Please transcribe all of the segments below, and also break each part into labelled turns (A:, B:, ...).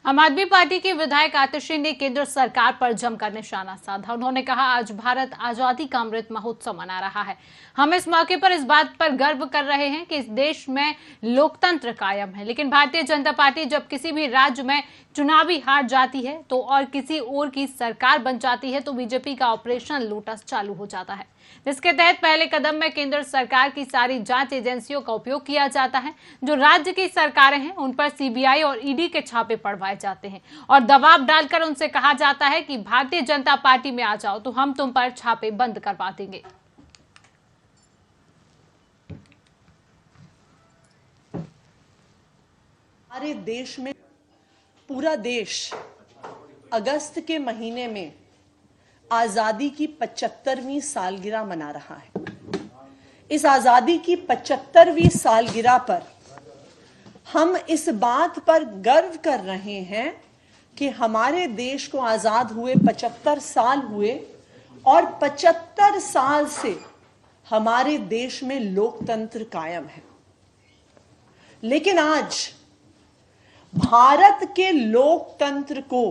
A: आम आदमी पार्टी के विधायक आतिशी ने केंद्र सरकार पर जमकर निशाना साधा। उन्होंने कहा, आज भारत आजादी का अमृत महोत्सव मना रहा है। हम इस मौके पर इस बात पर गर्व कर रहे हैं कि इस देश में लोकतंत्र कायम है। लेकिन भारतीय जनता पार्टी जब किसी भी राज्य में चुनावी हार जाती है तो और किसी और की सरकार बन जाती है तो बीजेपी का ऑपरेशन लोटस चालू हो जाता है, जिसके तहत पहले कदम में केंद्र सरकार की सारी जांच एजेंसियों का उपयोग किया जाता है। जो राज्य की सरकारें हैं उन पर सीबीआई और ईडी के छापे पड़वाए जाते हैं और दबाव डालकर उनसे कहा जाता है कि भारतीय जनता पार्टी में आ जाओ तो हम तुम पर छापे बंद करवा देंगे।
B: हमारे देश में पूरा देश अगस्त के महीने में आजादी की 75वीं सालगिरह मना रहा है। इस आजादी की 75वीं सालगिरह पर हम इस बात पर गर्व कर रहे हैं कि हमारे देश को आजाद हुए 75 साल हुए और 75 साल से हमारे देश में लोकतंत्र कायम है। लेकिन आज भारत के लोकतंत्र को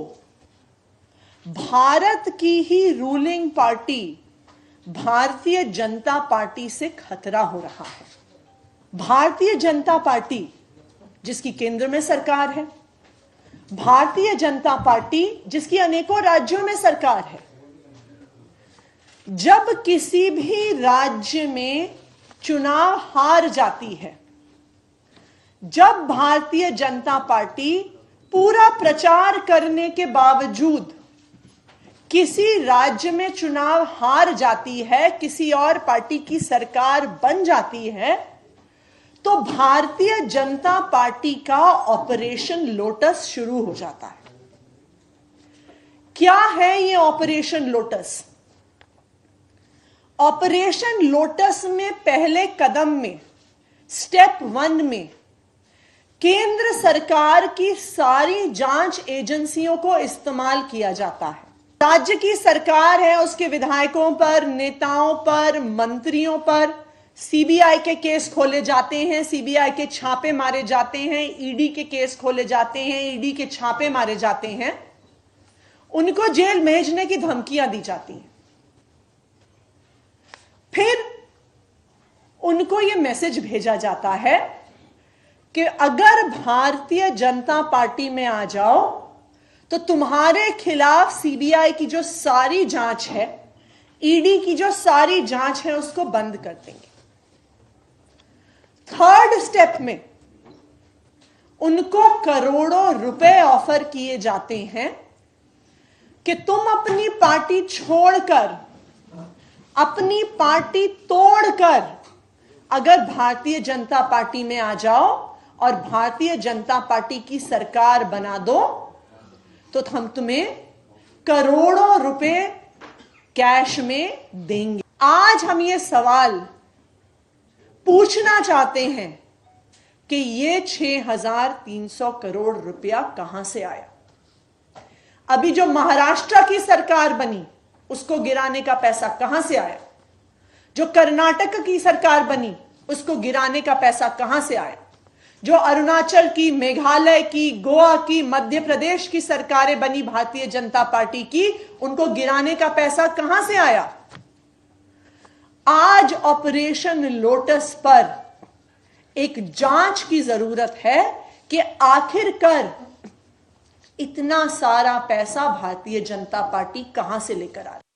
B: भारत की ही ruling party Bharatiya Janata party से खतरा हो रहा है। भारतीय जनता पार्टी जिसकी केंद्र में सरकार है, भारतीय जनता पार्टी जिसकी अनेकों राज्यों में सरकार है, जब किसी भी राज्य में चुनाव हार जाती है, जब भारतीय जनता पार्टी पूरा प्रचार करने के बावजूद किसी राज्य में चुनाव हार जाती है, किसी और पार्टी की सरकार बन जाती है, तो भारतीय जनता पार्टी का ऑपरेशन लोटस शुरू हो जाता है। क्या है ये ऑपरेशन लोटस? ऑपरेशन लोटस में पहले कदम में, स्टेप 1 में केंद्र सरकार की सारी जांच एजेंसियों को इस्तेमाल किया जाता है। राज्य की सरकार है, उसके विधायकों पर, नेताओं पर, मंत्रियों पर सीबीआई के केस खोले जाते हैं, सीबीआई के छापे मारे जाते हैं, ईडी के केस खोले जाते हैं, ईडी के छापे मारे जाते हैं, उनको जेल भेजने की धमकियां दी जाती हैं। फिर उनको यह मैसेज भेजा जाता है कि अगर भारतीय जनता पार्टी में आ जाओ तो तुम्हारे खिलाफ सीबीआई की जो सारी जांच है, ईडी की जो सारी जांच है, उसको बंद कर देंगे। थर्ड स्टेप में उनको करोड़ों रुपए ऑफर किए जाते हैं कि तुम अपनी पार्टी छोड़कर, अपनी पार्टी तोड़कर अगर भारतीय जनता पार्टी में आ जाओ और भारतीय जनता पार्टी की सरकार बना दो तो हम तुम्हें करोड़ों रुपए कैश में देंगे। आज हम ये सवाल पूछना चाहते हैं कि ये 6,300 करोड़ रुपया कहां से आया? अभी जो महाराष्ट्र की सरकार बनी उसको गिराने का पैसा कहां से आया? जो कर्नाटक की सरकार बनी उसको गिराने का पैसा कहां से आया? जो अरुणाचल की, मेघालय की, गोवा की, मध्य प्रदेश की सरकारें बनी भारतीय जनता पार्टी की, उनको गिराने का पैसा कहां से आया? आज ऑपरेशन लोटस पर एक जांच की जरूरत है कि आखिरकार इतना सारा पैसा भारतीय जनता पार्टी कहां से लेकर आ रही है।